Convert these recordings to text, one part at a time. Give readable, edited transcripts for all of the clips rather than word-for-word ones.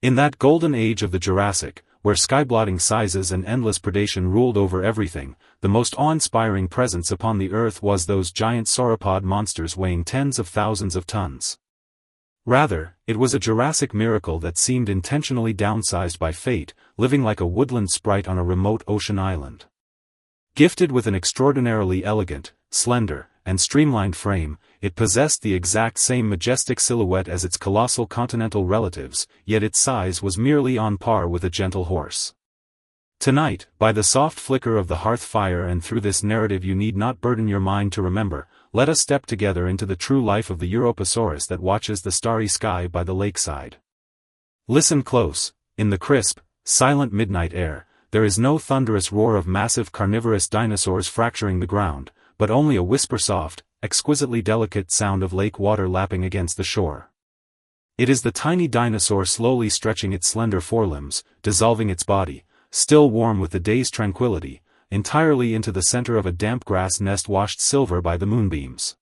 In that golden age of the Jurassic, where sky-blotting sizes and endless predation ruled over everything, the most awe-inspiring presence upon the Earth was those giant sauropod monsters weighing tens of thousands of tons. Rather, it was a Jurassic miracle that seemed intentionally downsized by fate, living like a woodland sprite on a remote ocean island. Gifted with an extraordinarily elegant, slender, and streamlined frame, it possessed the exact same majestic silhouette as its colossal continental relatives, yet its size was merely on par with a gentle horse. Tonight, by the soft flicker of the hearth fire and through this narrative you need not burden your mind to remember, let us step together into the true life of the Europasaurus that watches the starry sky by the lakeside. Listen close. In the crisp, silent midnight air, there is no thunderous roar of massive carnivorous dinosaurs fracturing the ground, but only a whisper-soft, exquisitely delicate sound of lake water lapping against the shore. It is the tiny dinosaur slowly stretching its slender forelimbs, dissolving its body, still warm with the day's tranquility, entirely into the center of a damp grass nest washed silver by the moonbeams.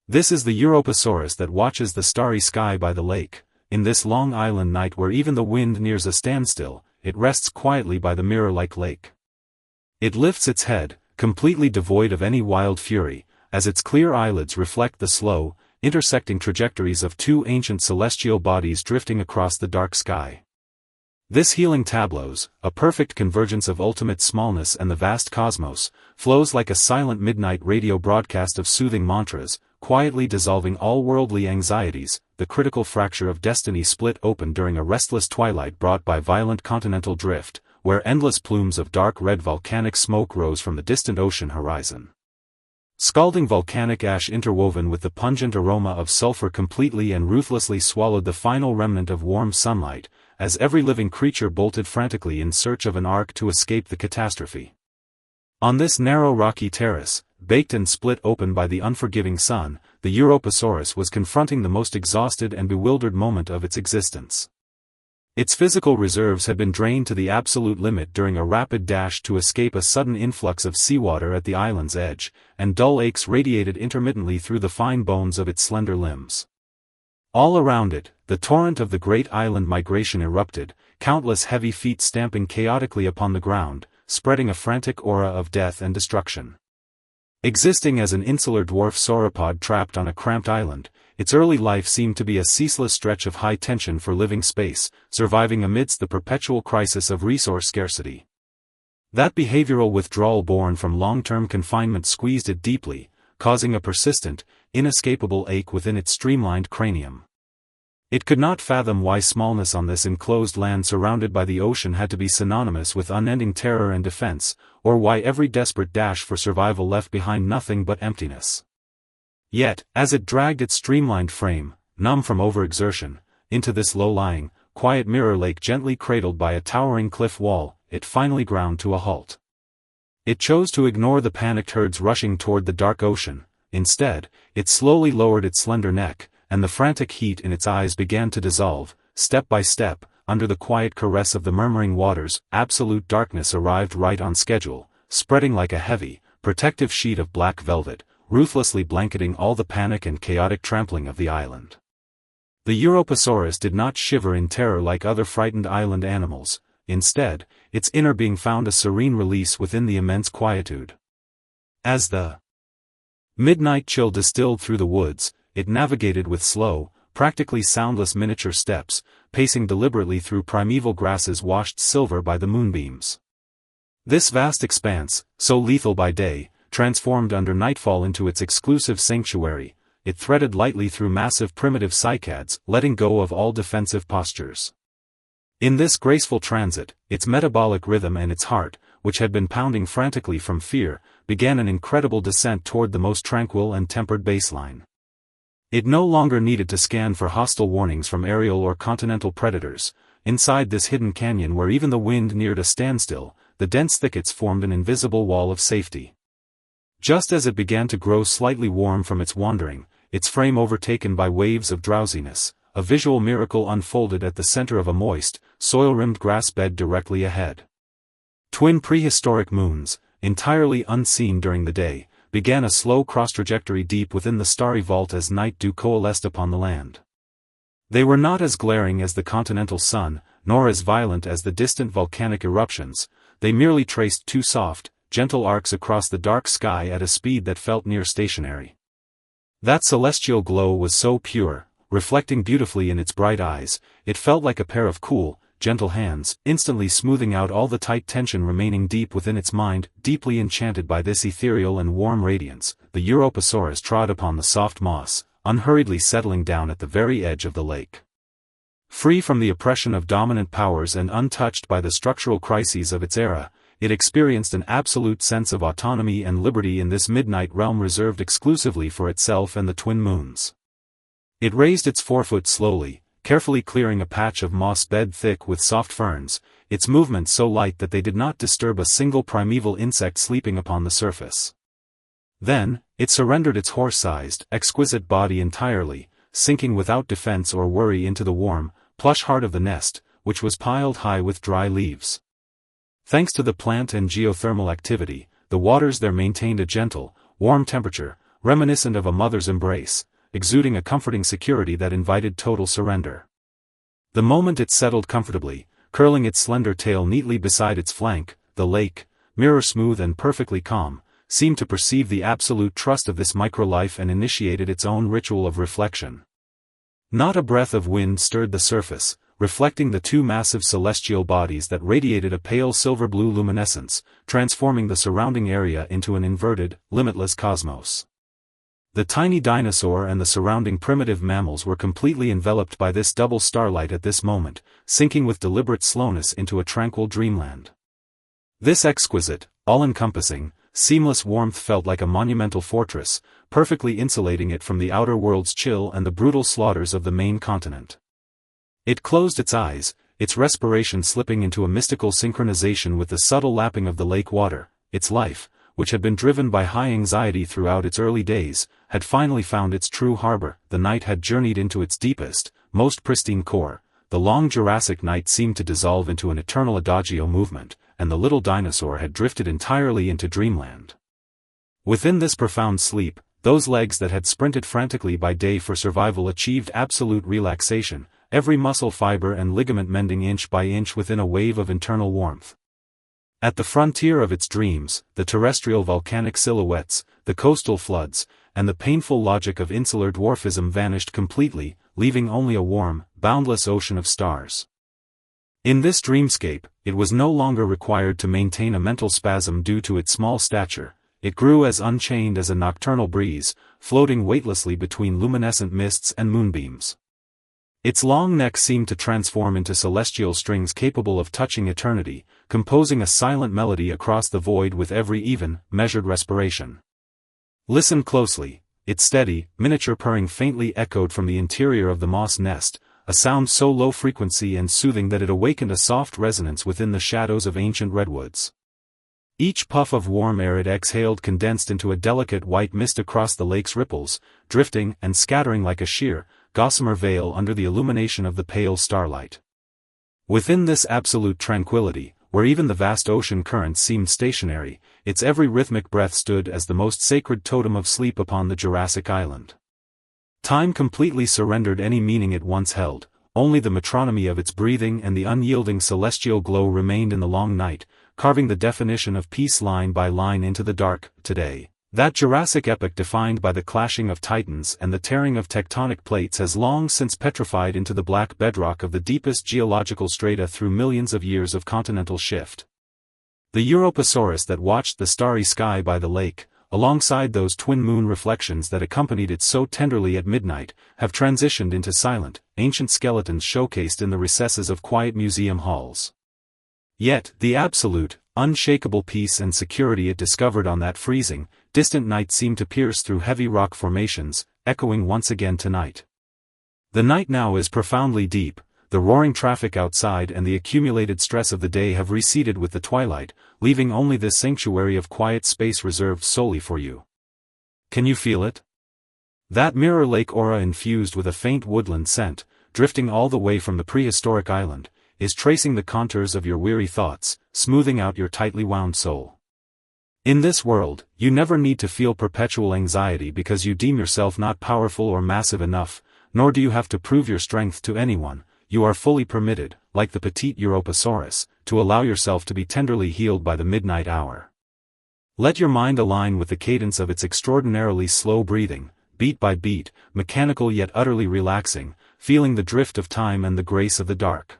This is the Europasaurus that watches the starry sky by the lake. In this long island night where even the wind nears a standstill, it rests quietly by the mirror-like lake. It lifts its head, completely devoid of any wild fury, as its clear eyelids reflect the slow, intersecting trajectories of two ancient celestial bodies drifting across the dark sky. This healing tableaus, a perfect convergence of ultimate smallness and the vast cosmos, flows like a silent midnight radio broadcast of soothing mantras, quietly dissolving all worldly anxieties. The critical fracture of destiny split open during a restless twilight brought by violent continental drift, where endless plumes of dark red volcanic smoke rose from the distant ocean horizon. Scalding volcanic ash interwoven with the pungent aroma of sulfur completely and ruthlessly swallowed the final remnant of warm sunlight, as every living creature bolted frantically in search of an arc to escape the catastrophe. On this narrow rocky terrace, baked and split open by the unforgiving sun, the Europasaurus was confronting the most exhausted and bewildered moment of its existence. Its physical reserves had been drained to the absolute limit during a rapid dash to escape a sudden influx of seawater at the island's edge, and dull aches radiated intermittently through the fine bones of its slender limbs. All around it, the torrent of the great island migration erupted, countless heavy feet stamping chaotically upon the ground, spreading a frantic aura of death and destruction. Existing as an insular dwarf sauropod trapped on a cramped island, its early life seemed to be a ceaseless stretch of high tension for living space, surviving amidst the perpetual crisis of resource scarcity. That behavioral withdrawal born from long-term confinement squeezed it deeply, causing a persistent, inescapable ache within its streamlined cranium. It could not fathom why smallness on this enclosed land surrounded by the ocean had to be synonymous with unending terror and defense, or why every desperate dash for survival left behind nothing but emptiness. Yet, as it dragged its streamlined frame, numb from overexertion, into this low-lying, quiet mirror lake gently cradled by a towering cliff wall, it finally ground to a halt. It chose to ignore the panicked herds rushing toward the dark ocean. Instead, it slowly lowered its slender neck, and the frantic heat in its eyes began to dissolve, step by step, under the quiet caress of the murmuring waters. Absolute darkness arrived right on schedule, spreading like a heavy, protective sheet of black velvet, ruthlessly blanketing all the panic and chaotic trampling of the island. The Europasaurus did not shiver in terror like other frightened island animals. Instead, its inner being found a serene release within the immense quietude. As the midnight chill distilled through the woods, it navigated with slow, practically soundless miniature steps, pacing deliberately through primeval grasses washed silver by the moonbeams. This vast expanse, so lethal by day, transformed under nightfall into its exclusive sanctuary. It threaded lightly through massive primitive cycads, letting go of all defensive postures. In this graceful transit, its metabolic rhythm and its heart, which had been pounding frantically from fear, began an incredible descent toward the most tranquil and tempered baseline. It no longer needed to scan for hostile warnings from aerial or continental predators. Inside this hidden canyon where even the wind neared a standstill, the dense thickets formed an invisible wall of safety. Just as it began to grow slightly warm from its wandering, its frame overtaken by waves of drowsiness, a visual miracle unfolded at the center of a moist, soil-rimmed grass bed directly ahead. Twin prehistoric moons, entirely unseen during the day, began a slow cross-trajectory deep within the starry vault as night dew coalesced upon the land. They were not as glaring as the continental sun, nor as violent as the distant volcanic eruptions. They merely traced two soft, gentle arcs across the dark sky at a speed that felt near stationary. That celestial glow was so pure, reflecting beautifully in its bright eyes, it felt like a pair of cool, gentle hands, instantly smoothing out all the tight tension remaining deep within its mind. Deeply enchanted by this ethereal and warm radiance, the Europasaurus trod upon the soft moss, unhurriedly settling down at the very edge of the lake. Free from the oppression of dominant powers and untouched by the structural crises of its era, it experienced an absolute sense of autonomy and liberty in this midnight realm reserved exclusively for itself and the twin moons. It raised its forefoot slowly, carefully clearing a patch of moss bed thick with soft ferns, its movements so light that they did not disturb a single primeval insect sleeping upon the surface. Then, it surrendered its horse-sized, exquisite body entirely, sinking without defense or worry into the warm, plush heart of the nest, which was piled high with dry leaves. Thanks to the plant and geothermal activity, the waters there maintained a gentle, warm temperature, reminiscent of a mother's embrace, exuding a comforting security that invited total surrender. The moment it settled comfortably, curling its slender tail neatly beside its flank, the lake, mirror-smooth and perfectly calm, seemed to perceive the absolute trust of this micro-life and initiated its own ritual of reflection. Not a breath of wind stirred the surface, reflecting the two massive celestial bodies that radiated a pale silver-blue luminescence, transforming the surrounding area into an inverted, limitless cosmos. The tiny dinosaur and the surrounding primitive mammals were completely enveloped by this double starlight at this moment, sinking with deliberate slowness into a tranquil dreamland. This exquisite, all-encompassing, seamless warmth felt like a monumental fortress, perfectly insulating it from the outer world's chill and the brutal slaughters of the main continent. It closed its eyes, its respiration slipping into a mystical synchronization with the subtle lapping of the lake water. Its life, which had been driven by high anxiety throughout its early days, had finally found its true harbor. The night had journeyed into its deepest, most pristine core. The long Jurassic night seemed to dissolve into an eternal adagio movement, and the little dinosaur had drifted entirely into dreamland. Within this profound sleep, those legs that had sprinted frantically by day for survival achieved absolute relaxation, every muscle fiber and ligament mending inch by inch within a wave of internal warmth. At the frontier of its dreams, the terrestrial volcanic silhouettes, the coastal floods, and the painful logic of insular dwarfism vanished completely, leaving only a warm, boundless ocean of stars. In this dreamscape, it was no longer required to maintain a mental spasm due to its small stature. It grew as unchained as a nocturnal breeze, floating weightlessly between luminescent mists and moonbeams. Its long neck seemed to transform into celestial strings capable of touching eternity, composing a silent melody across the void with every even, measured respiration. Listen closely. Its steady, miniature purring faintly echoed from the interior of the moss nest, a sound so low frequency and soothing that it awakened a soft resonance within the shadows of ancient redwoods. Each puff of warm air it exhaled condensed into a delicate white mist across the lake's ripples, drifting and scattering like a sheer, gossamer veil under the illumination of the pale starlight. Within this absolute tranquility, where even the vast ocean currents seemed stationary, its every rhythmic breath stood as the most sacred totem of sleep upon the Jurassic island. Time completely surrendered any meaning it once held, only the metronomy of its breathing and the unyielding celestial glow remained in the long night, carving the definition of peace line by line into the dark. Today, that Jurassic epoch defined by the clashing of titans and the tearing of tectonic plates has long since petrified into the black bedrock of the deepest geological strata through millions of years of continental shift. The Europasaurus that watched the starry sky by the lake, alongside those twin moon reflections that accompanied it so tenderly at midnight, have transitioned into silent, ancient skeletons showcased in the recesses of quiet museum halls. Yet, the absolute, unshakable peace and security it discovered on that freezing, distant night seemed to pierce through heavy rock formations, echoing once again tonight. The night now is profoundly deep, the roaring traffic outside and the accumulated stress of the day have receded with the twilight, leaving only this sanctuary of quiet space reserved solely for you. Can you feel it? That mirror lake aura infused with a faint woodland scent, drifting all the way from the prehistoric island, is tracing the contours of your weary thoughts, smoothing out your tightly wound soul. In this world, you never need to feel perpetual anxiety because you deem yourself not powerful or massive enough, nor do you have to prove your strength to anyone. You are fully permitted, like the petite Europasaurus, to allow yourself to be tenderly healed by the midnight hour. Let your mind align with the cadence of its extraordinarily slow breathing, beat by beat, mechanical yet utterly relaxing, feeling the drift of time and the grace of the dark.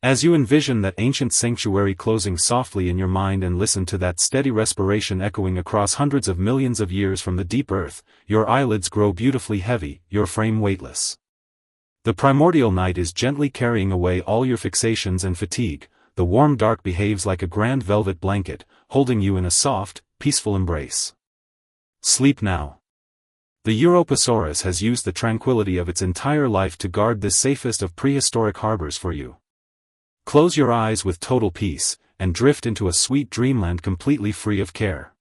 As you envision that ancient sanctuary closing softly in your mind and listen to that steady respiration echoing across hundreds of millions of years from the deep earth, your eyelids grow beautifully heavy, your frame weightless. The primordial night is gently carrying away all your fixations and fatigue. The warm dark behaves like a grand velvet blanket, holding you in a soft, peaceful embrace. Sleep now. The Europasaurus has used the tranquility of its entire life to guard this safest of prehistoric harbors for you. Close your eyes with total peace, and drift into a sweet dreamland completely free of care.